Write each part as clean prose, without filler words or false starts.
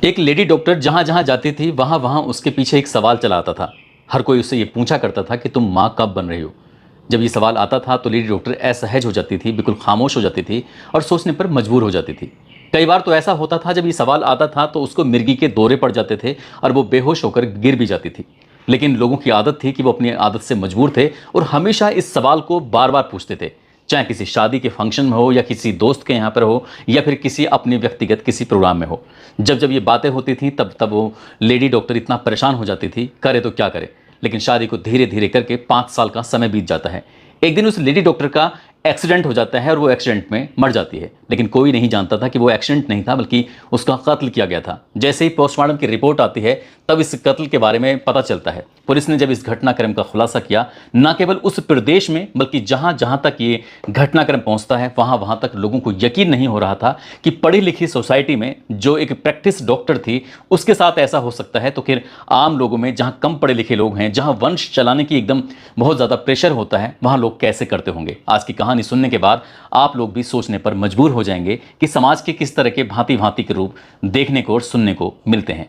एक lady doctor जहाँ जहाँ जाती थी वहाँ वहाँ उसके पीछे एक सवाल चला आता था। हर कोई उससे ये पूछा करता था कि तुम माँ कब बन रही हो। जब ये सवाल आता था तो लेडी डॉक्टर असहज हो जाती थी, बिल्कुल खामोश हो जाती थी और सोचने पर मजबूर हो जाती थी। कई बार तो ऐसा होता था जब ये सवाल आता था तो उसको मिर्गी के दौरे पड़ जाते थे और वो बेहोश होकर गिर भी जाती थी। लेकिन लोगों की आदत थी कि वो अपनी आदत से मजबूर थे और हमेशा इस सवाल को बार बार पूछते थे, चाहे किसी शादी के फंक्शन में हो या किसी दोस्त के यहाँ पर हो या फिर किसी अपने व्यक्तिगत किसी प्रोग्राम में हो। जब जब ये बातें होती थी तब तब वो लेडी डॉक्टर इतना परेशान हो जाती थी, करे तो क्या करे। लेकिन शादी को धीरे धीरे करके 5 साल का समय बीत जाता है। एक दिन उस लेडी डॉक्टर का एक्सीडेंट हो जाता है और वो एक्सीडेंट में मर जाती है। लेकिन कोई नहीं जानता था कि वो एक्सीडेंट नहीं था बल्कि उसका कत्ल किया गया था। जैसे ही पोस्टमार्टम की रिपोर्ट आती है तब इस कत्ल के बारे में पता चलता है। पुलिस ने जब इस घटनाक्रम का खुलासा किया, न केवल उस प्रदेश में बल्कि जहां जहां तक ये घटनाक्रम पहुंचता है वहां वहां तक लोगों को यकीन नहीं हो रहा था कि पढ़ी लिखी सोसाइटी में जो एक प्रैक्टिस डॉक्टर थी उसके साथ ऐसा हो सकता है, तो फिर आम लोगों में जहां कम पढ़े लिखे लोग हैं, जहां वंश चलाने की एकदम बहुत ज़्यादा प्रेशर होता है, वहां लोग कैसे करते होंगे। आज की कहानी सुनने के बाद आप लोग भी सोचने पर मजबूर हो जाएंगे कि समाज के किस तरह के भांति भांति के रूप देखने को और सुनने को मिलते हैं।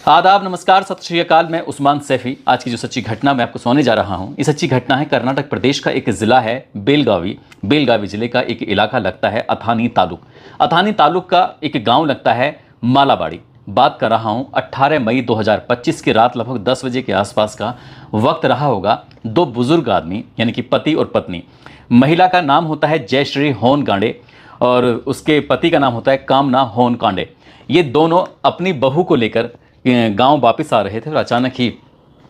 आदाब, नमस्कार, सत श्री अकाल। मैं उस्मान सैफी। आज की जो सच्ची घटना मैं आपको सुनाने जा रहा हूं, ये सच्ची घटना है कर्नाटक प्रदेश का एक जिला है बेलगावी जिले का एक इलाका लगता है अथानी तालुक का एक गांव लगता है मालाबाड़ी। बात कर रहा हूं 18 मई 2025 की रात लगभग 10 बजे के आसपास का वक्त रहा होगा। दो बुजुर्ग आदमी यानी कि पति और पत्नी, महिला का नाम होता है जयश्री होन कांडे और उसके पति का नाम होता है कामना होन कांडे। ये दोनों अपनी बहू को लेकर गांव वापस आ रहे थे और अचानक ही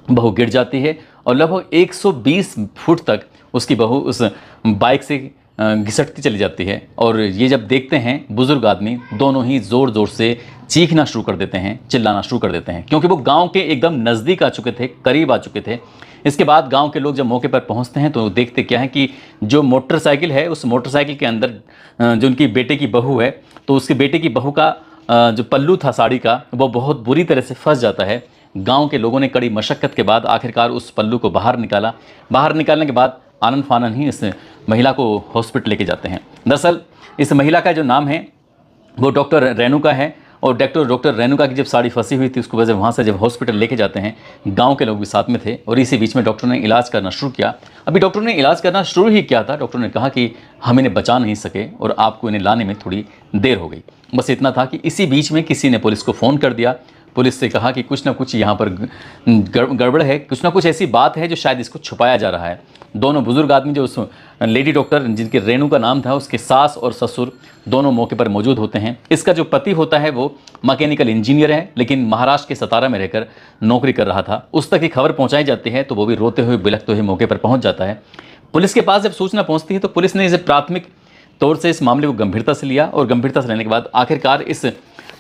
बहू गिर जाती है और लगभग 120 फुट तक उसकी बहू उस बाइक से घिसटती चली जाती है। और ये जब देखते हैं बुजुर्ग आदमी, दोनों ही ज़ोर ज़ोर से चीखना शुरू कर देते हैं, चिल्लाना शुरू कर देते हैं, क्योंकि वो गांव के एकदम नज़दीक आ चुके थे, करीब आ चुके थे। इसके बाद गांव के लोग जब मौके पर पहुंचते हैं तो देखते क्या है कि जो मोटरसाइकिल है उस मोटरसाइकिल के अंदर जो उनकी बेटे की बहू है, तो उसके बेटे की बहू का जो पल्लू था साड़ी का वो बहुत बुरी तरह से फंस जाता है। गांव के लोगों ने कड़ी मशक्क़त के बाद आखिरकार उस पल्लू को बाहर निकाला। बाहर निकालने के बाद आनन फानन ही इस महिला को हॉस्पिटल लेके जाते हैं। दरअसल इस महिला का जो नाम है वो डॉक्टर रेणुका है और डॉक्टर रेणुका की जब साड़ी फंसी हुई थी उसको वजह वहाँ से जब हॉस्पिटल लेके जाते हैं, गांव के लोग भी साथ में थे और इसी बीच में डॉक्टर ने इलाज करना शुरू किया। अभी डॉक्टर ने इलाज करना शुरू ही किया था, डॉक्टर ने कहा कि हम इन्हें बचा नहीं सके और आपको इन्हें लाने में थोड़ी देर हो गई। बस इतना था कि इसी बीच में किसी ने पुलिस को फ़ोन कर दिया। पुलिस से कहा कि कुछ ना कुछ यहाँ पर गड़बड़ है, कुछ ना कुछ ऐसी बात है जो शायद इसको छुपाया जा रहा है। दोनों बुजुर्ग आदमी जो उस लेडी डॉक्टर जिनके रेणु का नाम था, उसके सास और ससुर दोनों मौके पर मौजूद होते हैं। इसका जो पति होता है वो मैकेनिकल इंजीनियर है, लेकिन महाराष्ट्र के सतारा में रहकर नौकरी कर रहा था। उस तक ही खबर पहुंचाई जाती है तो वो भी रोते हुए बिलखते हुए मौके पर पहुंच जाता है। पुलिस के पास जब सूचना पहुंचती है तो पुलिस ने इसे प्राथमिक तौर से इस मामले को गंभीरता से लिया और गंभीरता से लेने के बाद आखिरकार इस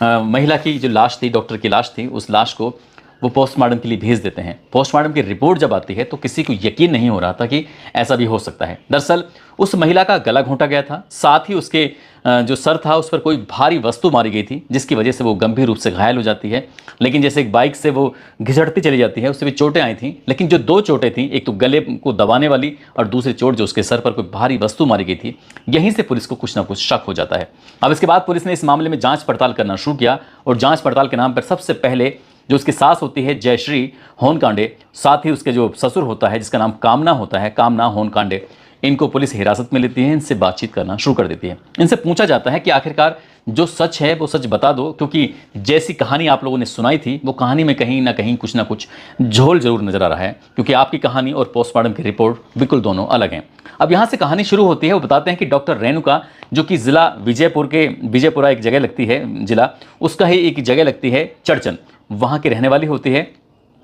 महिला की जो लाश थी, डॉक्टर की लाश थी, उस लाश को वो पोस्टमार्टम के लिए भेज देते हैं। पोस्टमार्टम की रिपोर्ट जब आती है तो किसी को यकीन नहीं हो रहा था कि ऐसा भी हो सकता है। दरअसल उस महिला का गला घोंटा गया था, साथ ही उसके जो सर था उस पर कोई भारी वस्तु मारी गई थी जिसकी वजह से वो गंभीर रूप से घायल हो जाती है। लेकिन जैसे एक बाइक से वो घिसटती चली जाती है, उससे भी चोटें आई थी, लेकिन जो दो चोटें थी, एक तो गले को दबाने वाली और दूसरी चोट जो उसके सर पर कोई भारी वस्तु मारी गई थी, यहीं से पुलिस को कुछ ना कुछ शक हो जाता है। अब इसके बाद पुलिस ने इस मामले में जाँच पड़ताल करना शुरू किया और जाँच पड़ताल के नाम पर सबसे पहले जो उसकी सास होती है जयश्री होनकांडे, साथ ही उसके जो ससुर होता है जिसका नाम कामना होता है, कामना होनकांडे, इनको पुलिस हिरासत में लेती है, इनसे बातचीत करना शुरू कर देती है। इनसे पूछा जाता है कि आखिरकार जो सच है वो सच बता दो, क्योंकि जैसी कहानी आप लोगों ने सुनाई थी वो कहानी में कहीं ना कहीं कुछ ना कुछ झोल जरूर नजर आ रहा है, क्योंकि आपकी कहानी और पोस्टमार्टम की रिपोर्ट बिल्कुल दोनों अलग हैं। अब यहाँ से कहानी शुरू होती है। वो बताते हैं कि डॉक्टर रेणुका, जो कि ज़िला विजयपुरा एक जगह लगती है जिला, उसका ही एक जगह लगती है चड़चन, वहाँ की रहने वाली होती है।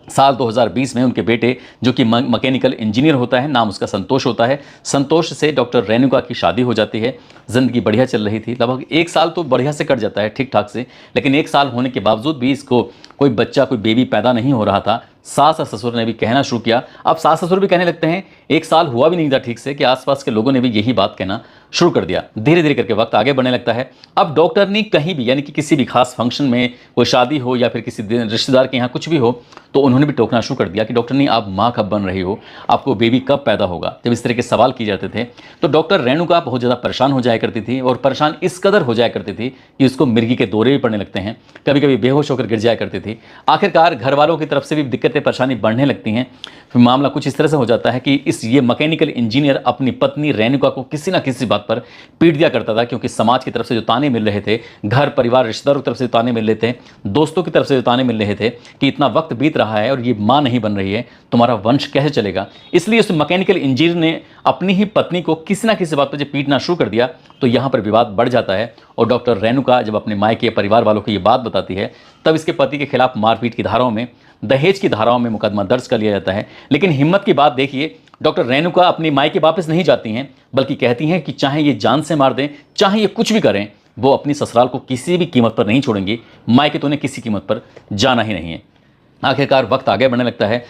साल 2020 में उनके बेटे जो कि मैकेनिकल इंजीनियर होता है, नाम उसका संतोष होता है, संतोष से डॉक्टर रेणुका की शादी हो जाती है। ज़िंदगी बढ़िया चल रही थी, लगभग 1 साल तो बढ़िया से कट जाता है ठीक ठाक से, लेकिन 1 साल होने के बावजूद भी इसको कोई बच्चा, कोई बेबी पैदा नहीं हो रहा था। सास और ससुर ने भी कहना शुरू किया। अब सास ससुर भी कहने लगते हैं, 1 साल हुआ भी नहीं था ठीक से, कि आसपास के लोगों ने भी यही बात कहना शुरू कर दिया। धीरे धीरे करके वक्त आगे बढ़ने लगता है। अब डॉक्टर ने कहीं भी, यानी कि किसी भी खास फंक्शन में, कोई शादी हो या फिर किसी रिश्तेदार के यहाँ कुछ भी हो, तो उन्होंने भी टोकना शुरू कर दिया कि डॉक्टर ने आप माँ कब बन रही हो, आपको बेबी कब पैदा होगा। जब इस तरह के सवाल किए जाते थे तो डॉक्टर रेणुका बहुत ज़्यादा परेशान हो जाया करती थी, और परेशान इस कदर हो जाया करती थी कि उसको मिर्गी के दौरे भी पड़ने लगते हैं, कभी कभी बेहोश होकर गिर जाया करती थी। आखिरकार घर वालों की तरफ से भी दिक्कतें परेशानी बढ़ने लगती हैं। फिर मामला कुछ इस तरह से हो जाता है कि ये मैकेनिकल इंजीनियर अपनी पत्नी रेणुका को किसी ना किसी बात पर पीट दिया करता था, क्योंकि समाज की तरफ से जो ताने मिल रहे थे, घर परिवार रिश्तेदारों की तरफ से ताने मिल रहे थे, दोस्तों की तरफ से जो ताने मिल रहे थे कि इतना वक्त बीत रहा है और ये माँ नहीं बन रही है, तुम्हारा वंश कैसे चलेगा। इसलिए उस मैकेनिकल इंजीनियर ने अपनी ही पत्नी को किसी ना किसी बात पर जब पीटना शुरू कर दिया तो यहाँ पर विवाद बढ़ जाता है। और डॉक्टर रेणुका जब अपने मायके परिवार वालों को ये बात बताती है, तब इसके पति के खिलाफ मारपीट की धाराओं में, दहेज की धाराओं में मुकदमा दर्ज कर लिया जाता है। लेकिन हिम्मत की बात देखिए, डॉक्टर रेणुका अपनी मायके वापस नहीं जाती हैं, बल्कि कहती हैं कि चाहे ये जान से मार दें, चाहे ये कुछ भी करें, वो अपनी ससुराल को किसी भी कीमत पर नहीं छोड़ेंगी। मायके तो उन्हें किसी कीमत पर जाना ही नहीं है। आखिरकार वक्त आगे बढ़ने लगता है।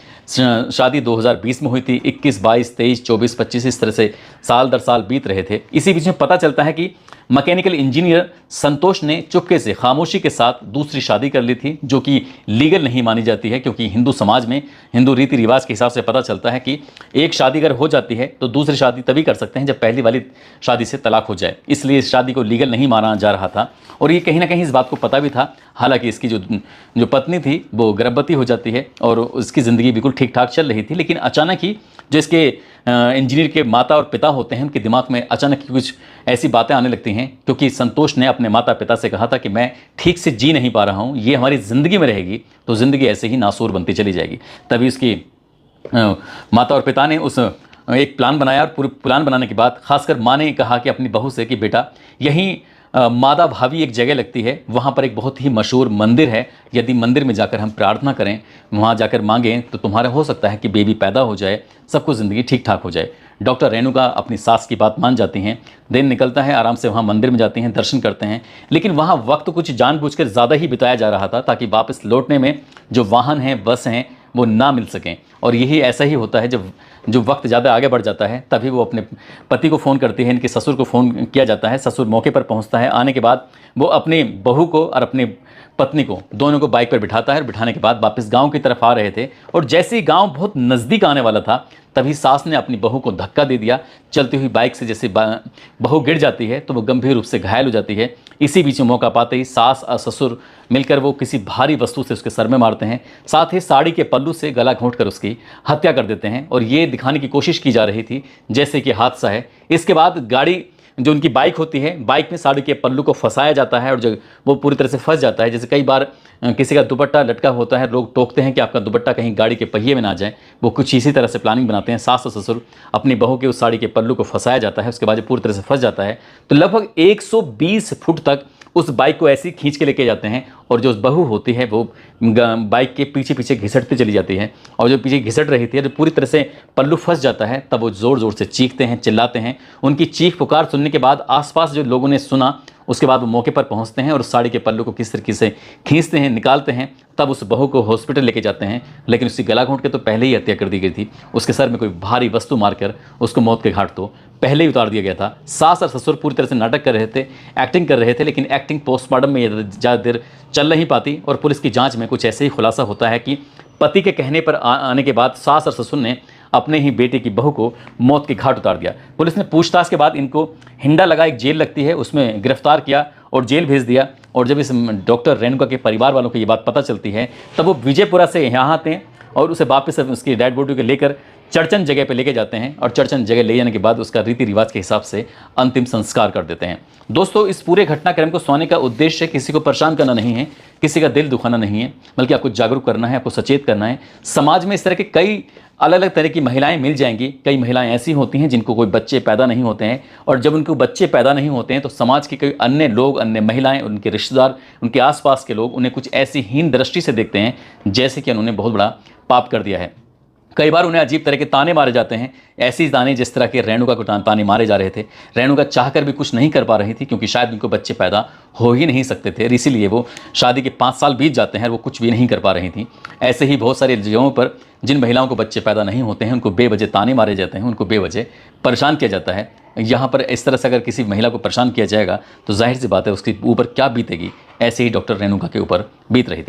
शादी 2020 में हुई थी। 21, 22, 23, 24, 25 इस तरह से साल दर साल बीत रहे थे। इसी बीच में पता चलता है कि मैकेनिकल इंजीनियर संतोष ने चुपके से, खामोशी के साथ दूसरी शादी कर ली थी, जो कि लीगल नहीं मानी जाती है, क्योंकि हिंदू समाज में, हिंदू रीति रिवाज के हिसाब से पता चलता है कि एक शादी अगर हो जाती है तो दूसरी शादी तभी कर सकते हैं जब पहली वाली शादी से तलाक हो जाए। इसलिए इस शादी को लीगल नहीं माना जा रहा था, और ये कहीं ना कहीं इस बात को पता भी था। हालांकि इसकी जो पत्नी थी वो गर्भवती हो जाती है और उसकी ज़िंदगी बिल्कुल ठीक ठाक चल रही थी। लेकिन अचानक ही जो इसके इंजीनियर के माता और पिता होते हैं, उनके दिमाग में अचानक ही कुछ ऐसी बातें आने लगती हैं, क्योंकि संतोष ने अपने माता पिता से कहा था कि मैं ठीक से जी नहीं पा रहा हूँ, ये हमारी ज़िंदगी में रहेगी तो ज़िंदगी ऐसे ही नासूर बनती चली जाएगी। तभी उसकी माता और पिता ने उस एक प्लान बनाया, और पूरे प्लान बनाने के बाद खासकर माँ ने कहा कि अपनी बहू से कि बेटा, यहीं मादा भावी एक जगह लगती है, वहाँ पर एक बहुत ही मशहूर मंदिर है, यदि मंदिर में जाकर हम प्रार्थना करें, वहाँ जाकर मांगें, तो तुम्हारा हो सकता है कि बेबी पैदा हो जाए, सबको ज़िंदगी ठीक ठाक हो जाए। डॉक्टर रेणुका अपनी सास की बात मान जाती हैं। दिन निकलता है, आराम से वहाँ मंदिर में जाती हैं, दर्शन करते हैं। लेकिन वहाँ वक्त कुछ जानबूझकर ज़्यादा ही बिताया जा रहा था, ताकि वापस लौटने में जो वाहन हैं, बस हैं, वो ना मिल सकें। और यही ऐसा ही होता है, जब जो वक्त ज़्यादा आगे बढ़ जाता है, तभी वो अपने पति को फ़ोन करती है। इनके ससुर को फ़ोन किया जाता है। ससुर मौके पर पहुंचता है। आने के बाद वो अपनी बहू को और अपनी पत्नी को, दोनों को बाइक पर बिठाता है। बिठाने के बाद वापस गांव की तरफ आ रहे थे, और जैसे ही गांव बहुत नज़दीक आने वाला था, तभी सास ने अपनी बहू को धक्का दे दिया। चलती हुई बाइक से जैसे बहू गिर जाती है तो वो गंभीर रूप से घायल हो जाती है। इसी बीच में मौका पाते ही सास और ससुर मिलकर वो किसी भारी वस्तु से उसके सर में मारते हैं, साथ ही साड़ी के पल्लू से गला घोंटकर उसकी हत्या कर देते हैं। और ये दिखाने की कोशिश की जा रही थी जैसे कि हादसा है। इसके बाद गाड़ी, जो उनकी बाइक होती है, बाइक में साड़ी के पल्लू को फंसाया जाता है, और जो वो पूरी तरह से फंस जाता है। जैसे कई बार किसी का दुपट्टा लटका होता है, लोग टोकते हैं कि आपका दुपट्टा कहीं गाड़ी के पहिए में ना जाए, वो कुछ इसी तरह से प्लानिंग बनाते हैं। सास और ससुर अपनी बहू के उस साड़ी के पल्लू को फंसाया जाता है, उसके बाद पूरी तरह से फंस जाता है। तो लगभग 120 फुट तक उस बाइक को ऐसे ही खींच के लेके जाते हैं, और जो बहू होती है वो बाइक के पीछे पीछे घिसटती चली जाती है। और जो पीछे घिसट रही थी, जब पूरी तरह से पल्लू फंस जाता है, तब वो ज़ोर ज़ोर से चीखते हैं, चिल्लाते हैं। उनकी चीख पुकार सुनने के बाद आसपास जो लोगों ने सुना, उसके बाद वो मौके पर पहुंचते हैं और उस साड़ी के पल्लू को किस तरीके से खींचते हैं, निकालते हैं। तब उस बहू को हॉस्पिटल लेके जाते हैं, लेकिन उसकी गला घोंट के तो पहले ही हत्या कर दी गई थी। उसके सर में कोई भारी वस्तु मारकर उसको मौत के घाट तो पहले ही उतार दिया गया था। सास और ससुर पूरी तरह से नाटक कर रहे थे, एक्टिंग कर रहे थे, लेकिन एक्टिंग पोस्टमार्टम में ज़्यादा देर चल नहीं पाती। और पुलिस की जांच में कुछ ऐसे ही खुलासा होता है कि पति के कहने पर आने के बाद सास और ससुर ने अपने ही बेटे की बहू को मौत के घाट उतार दिया। पुलिस ने पूछताछ के बाद इनको हिंडा लगा एक जेल लगती है, उसमें गिरफ्तार किया और जेल भेज दिया। और जब इस डॉक्टर रेणुका के परिवार वालों को ये बात पता चलती है, तब वो विजयपुरा से यहाँ आते हैं और उसे वापस उसकी डेड बॉडी को लेकर चर्चन जगह पे लेके जाते हैं। और चर्चन जगह ले जाने के बाद उसका रीति रिवाज के हिसाब से अंतिम संस्कार कर देते हैं। दोस्तों, इस पूरे घटनाक्रम को सुनाने का उद्देश्य किसी को परेशान करना नहीं है, किसी का दिल दुखाना नहीं है, बल्कि आपको जागरूक करना है, आपको सचेत करना है। समाज में इस तरह के कई अलग अलग तरह की महिलाएं मिल जाएंगी। कई महिलाएं ऐसी होती हैं जिनको कोई बच्चे पैदा नहीं होते हैं, और जब उनको बच्चे पैदा नहीं होते हैं तो समाज के कई अन्य लोग, अन्य महिलाएं, उनके रिश्तेदार, उनके आसपास के लोग उन्हें कुछ ऐसी हीन दृष्टि से देखते हैं जैसे कि उन्होंने बहुत बड़ा पाप कर दिया है। कई बार उन्हें अजीब तरह के ताने मारे जाते हैं, ऐसी ताने जिस तरह के रेणुका को ताने मारे जा रहे थे। रेणुका चाहकर भी कुछ नहीं कर पा रही थी, क्योंकि शायद उनको बच्चे पैदा हो ही नहीं सकते थे, इसीलिए वो शादी के 5 साल बीत जाते हैं और वो कुछ भी नहीं कर पा रही थी। ऐसे ही बहुत सारी जगहों पर जिन महिलाओं को बच्चे पैदा नहीं होते हैं, उनको बेवजह ताने मारे जाते हैं, उनको बेवजह परेशान किया जाता है। यहाँ पर इस तरह से अगर किसी महिला को परेशान किया जाएगा तो जाहिर सी बात है उसके ऊपर क्या बीतेगी, ऐसे ही डॉक्टर रेणुका के ऊपर बीत रही थी।